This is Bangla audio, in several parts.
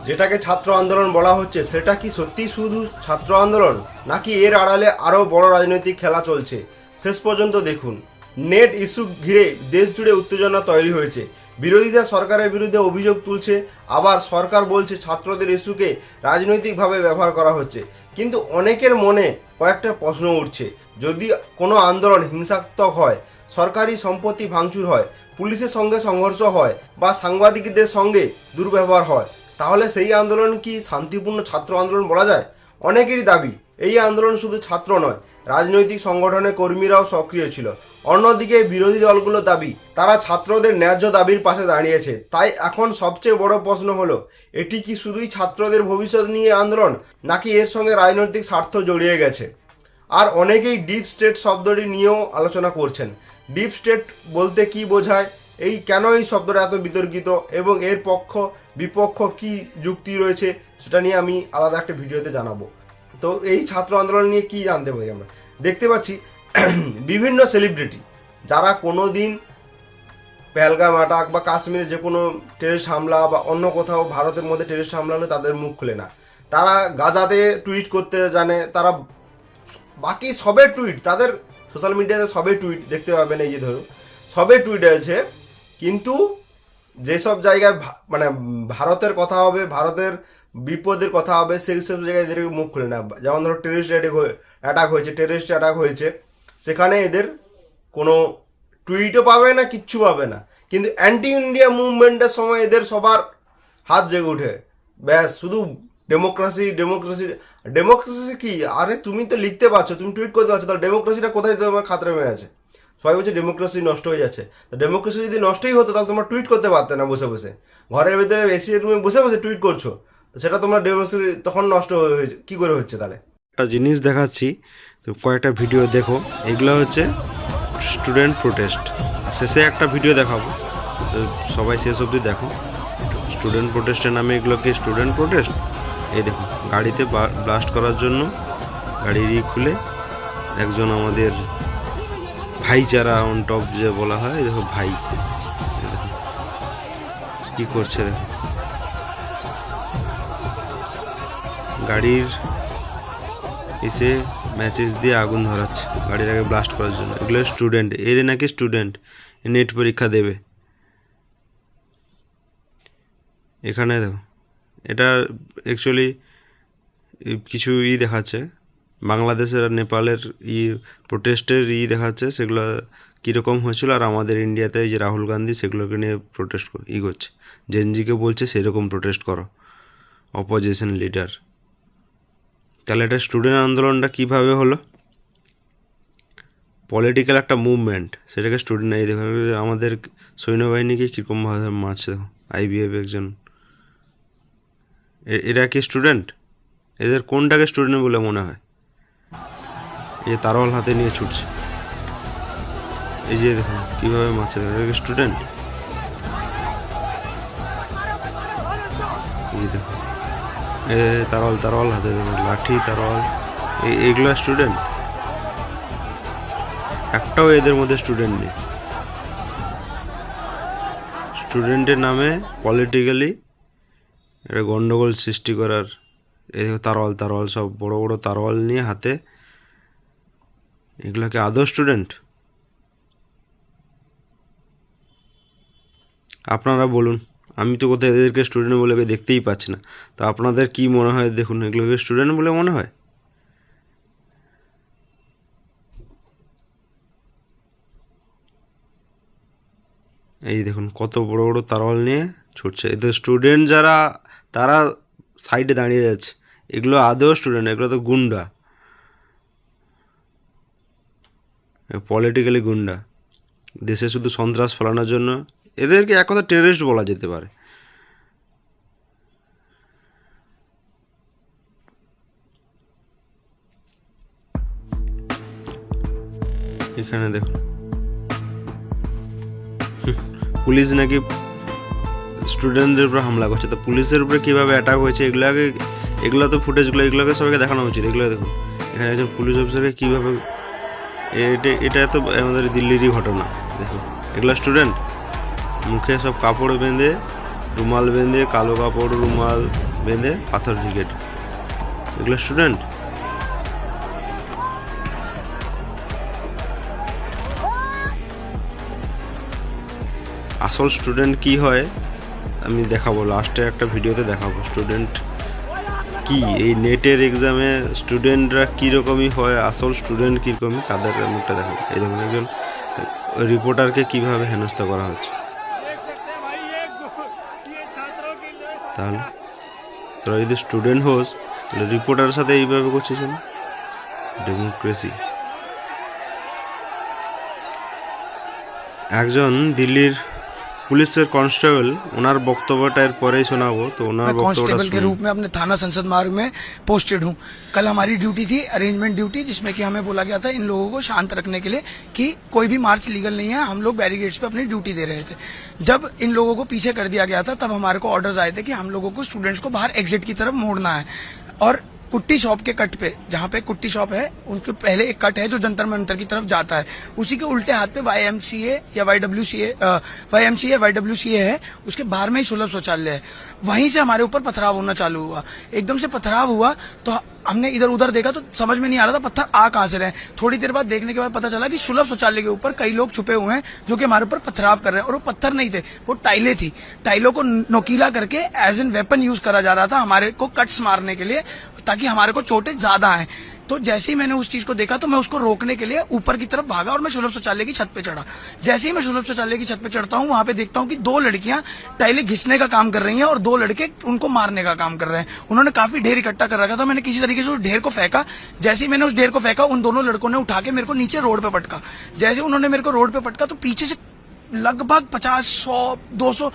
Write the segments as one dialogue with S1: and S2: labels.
S1: যেটাকে ছাত্র আন্দোলন বলা হচ্ছে সেটা কি সত্যি শুধু ছাত্র আন্দোলন, নাকি এর আড়ালে আরও বড় রাজনৈতিক খেলা চলছে? শেষ পর্যন্ত দেখুন। নেট ইস্যু ঘিরে দেশ জুড়ে উত্তেজনা তৈরি হয়েছে। বিরোধীরা সরকারের বিরুদ্ধে অভিযোগ তুলছে, আবার সরকার বলছে ছাত্রদের ইস্যুকে রাজনৈতিকভাবে ব্যবহার করা হচ্ছে। কিন্তু অনেকের মনে কয়েকটা প্রশ্ন উঠছে। যদি কোনো আন্দোলন হিংসাত্মক হয়, সরকারি সম্পত্তি ভাঙচুর হয়, পুলিশের সঙ্গে সংঘর্ষ হয় বা সাংবাদিকদের সঙ্গে দুর্ব্যবহার হয়, তাহলে সেই আন্দোলন কি শান্তিপূর্ণ ছাত্র আন্দোলন বলা যায়? অনেকেরই দাবি এই আন্দোলন শুধু ছাত্র নয়, রাজনৈতিক সংগঠনের কর্মীরাও সক্রিয় ছিল। অন্যদিকে বিরোধী দলগুলোর দাবি তারা ছাত্রদের ন্যায্য দাবির পাশে দাঁড়িয়েছে। তাই এখন সবচেয়ে বড় প্রশ্ন হলো, এটি কি শুধুই ছাত্রদের ভবিষ্যৎ নিয়ে আন্দোলন, নাকি এর সঙ্গে রাজনৈতিক স্বার্থ জড়িয়ে গেছে? আর অনেকেই ডিপ স্টেট শব্দটি নিয়েও আলোচনা করছেন। ডিপ স্টেট বলতে কি বোঝায়, কেন এই শব্দটা এত বিতর্কিত এবং এর পক্ষ বিপক্ষ কি যুক্তি রয়েছে, সেটা নিয়ে আমি আলাদা একটা ভিডিওতে জানাবো। তো এই ছাত্র আন্দোলন নিয়ে কি জানতে পারি আমরা? দেখতে পাচ্ছি বিভিন্ন সেলিব্রিটি যারা কোনো দিন পেহেলগাম অ্যাটাক বা কাশ্মীরে যে কোনো টেররিস্ট হামলা বা অন্য কোথাও ভারতের মধ্যে টেররিস্ট হামলা হলে তাদের মুখ খুলে না। তারা গাজাতে টুইট করতে জানে, তারা বাকি সবের টুইট, তাদের সোশ্যাল মিডিয়াতে সবে টুইট দেখতে পাবেন, এই যে ধরুন সবে টুইট আছে। কিন্তু যেসব জায়গায় মানে ভারতের কথা হবে, ভারতের বিপদের কথা হবে, সেই সব জায়গায় এদের মুখ খুলে না। যেমন ধরো টেররিস্ট অ্যাটাক হয়েছে, সেখানে এদের কোনো টুইটও পাবে না, কিচ্ছু পাবে না। কিন্তু অ্যান্টি ইন্ডিয়া মুভমেন্টের সময় এদের সবার হাত জেগে উঠে, ব্যাস শুধু ডেমোক্রেসি ডেমোক্রেসি ডেমোক্রেসি কি? আরে তুমি তো লিখতে পারছো, তুমি টুইট করতে পারছো, তাহলে ডেমোক্রেসিটা কোথায় তোমার খাতরে হয়ে আছে? সবাই বলছে ডেমোক্রেসি নষ্ট হয়ে যাচ্ছে। তো ডেমোক্রেসি যদি নষ্টই হতো তাহলে তোমরা টুইট করতে পারতে না বসে বসে, ঘরের ভিতরে এসি রুমে বসে বসে টুইট করছো। তো সেটা তোমরা ডেমোক্রেসি তখন নষ্ট হয়েছে কি করে হচ্ছে? তাহলে
S2: একটা জিনিস দেখাচ্ছি, তো কয়েকটা ভিডিও দেখো। এগুলো হচ্ছে স্টুডেন্ট প্রোটেস্ট। শেষে একটা ভিডিও দেখাবো, তো সবাই শেষ অবধি দেখো। স্টুডেন্ট প্রোটেস্টের নামে এগুলো কি স্টুডেন্ট প্রোটেস্ট? এই দেখো, গাড়িতে ব্লাস্ট করার জন্য গাড়ির খুলে একজন আমাদের ভাইচারা অন টপ যে বলা হয়, দেখো ভাই দেখো কি করছে। দেখো গাড়ির এসে ম্যাচেস দিয়ে আগুন ধরাচ্ছে গাড়ির আগে ব্লাস্ট করার জন্য। এগুলো স্টুডেন্ট, এর নাকি স্টুডেন্ট নেট পরীক্ষা দেবে। এখানে দেখো, এটা অ্যাকচুয়ালি কিছু দেখাচ্ছে বাংলাদেশের আর নেপালের প্রোটেস্টের দেখাচ্ছে, সেগুলো কীরকম হয়েছিল। আর আমাদের ইন্ডিয়াতে এই যে রাহুল গান্ধী সেগুলোকে নিয়ে প্রোটেস্ট করছে, জেনজিকে বলছে সেরকম প্রোটেস্ট করো, অপোজিশন লিডার। তাহলে এটা স্টুডেন্ট আন্দোলনটা কীভাবে হলো? পলিটিক্যাল একটা মুভমেন্ট, সেটাকে স্টুডেন্ট এই দেখো আমাদের সৈন্যবাহিনীকে কীরকমভাবে মারছে। দেখো আইবিএফ একজন, এরা কি স্টুডেন্ট? এদের কোনটাকে স্টুডেন্ট বলে মনে হয়? এই যে তারওয়াল হাতে নিয়ে ছুটছে, এই যে দেখুন কীভাবে মারছে, এরা কি স্টুডেন্ট? এই দেখো তারওয়াল হাতে, দেখো লাঠি তারওয়াল, এইগুলো স্টুডেন্ট? একটাও এদের মধ্যে স্টুডেন্ট নেই। স্টুডেন্টের নামে পলিটিক্যালি এটা গন্ডগোল সৃষ্টি করার। এই দেখো তারওয়াল সব বড় বড় তারওয়াল নিয়ে হাতে, এগুলোকে আদৌ স্টুডেন্ট? আপনারা বলুন, আমি তো কোথায় এদেরকে স্টুডেন্ট বলে দেখতেই পাচ্ছি না। তো আপনাদের কি মনে হয়? দেখুন, এগুলোকে স্টুডেন্ট বলে মনে হয়? এই দেখুন কত বড় বড় তারওয়াল নিয়ে ছুটছে। এদের স্টুডেন্ট যারা, তারা সাইডে দাঁড়িয়ে যাচ্ছে। এগুলো আদৌ স্টুডেন্ট? এগুলো তো গুন্ডা, পলিটিক্যালি গুন্ডা, দেশে শুধু সন্ত্রাস ফেলানোর জন্য। এদেরকে এক কথা টেররিস্ট বলা যেতে পারে। এখানে দেখুন পুলিশ নাকি স্টুডেন্টদের উপর হামলা করছে। তো পুলিশের উপরে কীভাবে অ্যাটাক হয়েছে এগুলো তো ফুটেজগুলো, এগুলোকে সবাইকে দেখানো উচিত। এগুলো দেখুন, এখানে একজন পুলিশ অফিসারকে কীভাবে, এটা তো আমাদের দিল্লিরই ঘটনা। দেখুন এগুলো স্টুডেন্ট, মুখে সব কাপড় বেঁধে রুমাল বেঁধে, কালো কাপড় রুমাল বেঁধে পাথর ব্রিগেড, এগুলো স্টুডেন্ট। আসল স্টুডেন্ট কি হয় আমি দেখাবো, লাস্টে একটা ভিডিওতে দেখাবো স্টুডেন্ট কি, এই নেটের এক্সামে স্টুডেন্টরা কীরকমই হয়, আসল স্টুডেন্ট কীরকমই তাদের মুখটা দেখাবো। এই দেখুন একজন রিপোর্টারকে কীভাবে হেনস্থা করা হচ্ছে। তাহলে তোরা যদি স্টুডেন্ট হোস তাহলে রিপোর্টারের সাথে এইভাবে করছিস না? ডেমোক্রেসি। একজন দিল্লির পুলিশের কনস্টেবল, ওনার বক্তব্যটা এর পরেই শোনাবো, তো ওনার বক্তব্যটা
S3: कांस्टेबल के रूप में अपने थाना संसद मार्ग में पोस्टेड हूँ। कल हमारी ड्यूटी थी अरेंजमेंट ड्यूटी, जिसमें कि हमें बोला गया था इन लोगों को शांत रखने के लिए कि कोई भी मार्च लीगल नहीं है। हम लोग बैरिकेड्स पे अपनी ड्यूटी दे रहे थे। जब इन लोगों को पीछे कर दिया गया था तब हमारे को ऑर्डर्स आए थे कि हम लोगों को स्टूडेंट्स को बाहर एग्जिट की तरफ मोड़ना है। और कुट्टी शॉप के कट पे, जहाँ पे कुट्टी शॉप है उनके पहले एक कट है जो जंतर मंतर की तरफ जाता है, उसी के उल्टे हाथ पे YMCA या YWCA है, उसके बाहर में ही सुलभ शौचालय है। वहीं से हमारे ऊपर पथराव होना चालू हुआ। एकदम से पथराव हुआ तो हमने इधर उधर देखा तो समझ में नहीं आ रहा था पत्थर आ कहां से रहे। थोड़ी देर बाद देखने के बाद पता चला कि सुलभ शौचालय के ऊपर कई लोग छुपे हुए हैं जो कि हमारे ऊपर पथराव कर रहे हैं। और वो पत्थर नहीं थे, वो टाइलें थी। टाइलों को नोकीला करके एज एन वेपन यूज करा जा रहा था हमारे को कट्स मारने के लिए, ताकि हमारे को चोटें ज्यादा आए। तो जैसे ही मैंने उस चीज को देखा तो मैं उसको रोकने के लिए ऊपर की तरफ भागा और मैं सुलभ शौचालय की छत पे चढ़ा। जैसे ही मैं सुलभ शौचालय की छत पे चढ़ता हूँ, वहां पे देखता हूँ कि 2 लड़कियां टाइलें घिसने का काम कर रही हैं और 2 लड़के उनको मारने का काम कर रहे हैं। उन्होंने काफी ढेर इकट्ठा कर रखा था। मैंने किसी तरीके से उस ढेर को फेंका। जैसे ही मैंने उस ढेर को फेंका, उन दोनों लड़कों ने उठा के मेरे को नीचे रोड पे पटका। जैसे उन्होंने मेरे को रोड पे पटका तो पीछे से लगभग 50, 100, 200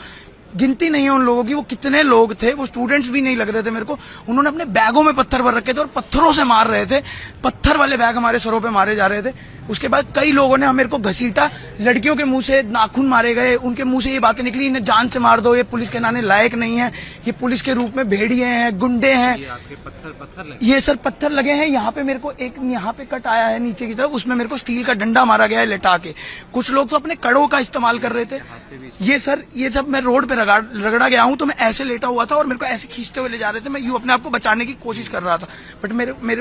S3: गिनती नहीं है उन लोगों की, वो कितने लोग थे, वो स्टूडेंट्स भी नहीं लग रहे थे मेरे को। उन्होंने अपने बैगों में पत्थर भर रखे थे और पत्थरों से मार रहे थे। पत्थर वाले बैग हमारे सरों पे मारे जा रहे थे। उसके बाद कई लोगों ने मेरे को घसीटा, लड़कियों के मुंह से नाखून मारे गए, उनके मुंह से ये बातें निकली, इन्हें जान से मार दो, ये पुलिस के नाने लायक नहीं है, ये पुलिस के रूप में भेड़िए हैं, गुंडे हैं। ये सर पत्थर लगे हैं। यहाँ पे मेरे को एक यहाँ पे कट आया है नीचे की तरफ, उसमें मेरे को स्टील का डंडा मारा गया है लेटा के। कुछ लोग तो अपने कड़ों का इस्तेमाल कर रहे थे। ये सर, ये जब मैं रोड पे रगड़ा गया हूँ तो मैं ऐसे लेटा हुआ था और मेरे को ऐसे खींचते हुए ले जा रहे थे। मैं यूं अपने आप को बचाने की कोशिश कर रहा था, बट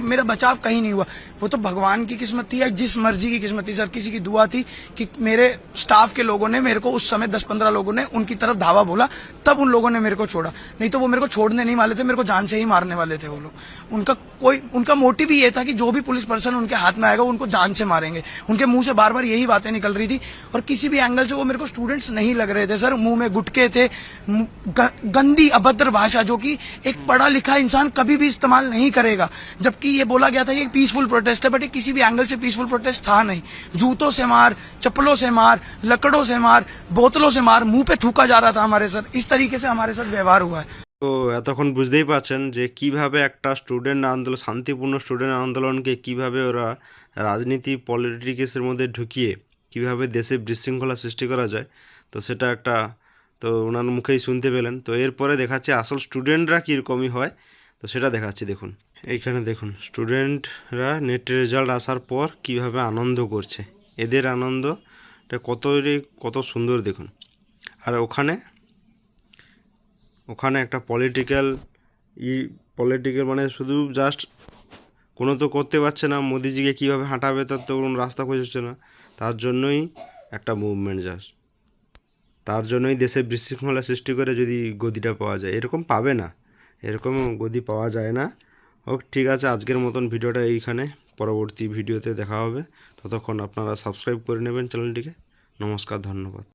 S3: मेरा बचाव कहीं नहीं हुआ। वो तो भगवान की किस्मत थी या जिस मर्जी की किस्मत थी सर, किसी की दुआ थी कि मेरे स्टाफ के लोगों ने मेरे को उस समय 10-15 लोगों ने उनकी तरफ धावा बोला, तब उन लोगों ने मेरे को छोड़ा। नहीं तो वो मेरे को छोड़ने नहीं वाले थे, मेरे को जान से ही मारने वाले थे वो लोग। उनका मोटिव ही ये था कि जो भी पुलिस पर्सन उनके हाथ में आएगा उनको जान से मारेंगे। उनके मुंह से बार बार यही बातें निकल रही थी और किसी भी एंगल से वो मेरे को स्टूडेंट्स नहीं लग रहे थे सर। मुंह में गुटके थे, गंदी अभद्र भाषा जो कि एक पढ़ा लिखा इंसान कभी भी इस्तेमाल नहीं करेगा। जबकि ये बोला गया था ये पीसफुल प्रोटेस्ट है, बट ये किसी भी एंगल से पीसफुल प्रोटेस्ट था नहीं। जूतों से मार, चप्पलों से मार, लकड़ों से मार, बोतलों से मार, मुंह पे थूका जा रहा था हमारे सर। इस तरीके से हमारे साथ व्यवहार हुआ है।
S2: তো এতক্ষণ বুঝতেই পারছেন যে কিভাবে একটা স্টুডেন্ট আন্দোলন, শান্তিপূর্ণ স্টুডেন্ট আন্দোলনকে কিভাবে ওরা রাজনীতি পলিটিক্সের মধ্যে ঢুকিয়ে কিভাবে দেশে বিশৃঙ্খলা সৃষ্টি করা যায়। তো সেটা একটা, তো ওনার মুখেই শুনতে পেলেন। তো এরপরে দেখাচ্ছে আসল স্টুডেন্টরা কীরকমই হয়, তো সেটা দেখাচ্ছি। দেখুন এইখানে দেখুন স্টুডেন্টরা নেট রেজাল্ট আসার পর কিভাবে আনন্দ করছে। এদের আনন্দটা কত সুন্দর দেখুন। আর ওখানে একটা পলিটিক্যাল মানে শুধু জাস্ট কোনো তো করতে পারছে না, মোদিজিকে কীভাবে হাঁটাবে তার তো কোনো রাস্তা খুঁজছে না, তার জন্যই একটা মুভমেন্ট জাস্ট, তার জন্যই দেশে বিশৃঙ্খলা সৃষ্টি করে যদি গদিটা পাওয়া যায়। এরকম পাবে না, এরকম গদি পাওয়া যায় না। ওকে, ঠিক আছে, আজকের মতন ভিডিওটা এইখানে, পরবর্তী ভিডিওতে দেখা হবে। ততক্ষণ আপনারা সাবস্ক্রাইব করে নেবেন চ্যানেলটিকে। নমস্কার, ধন্যবাদ।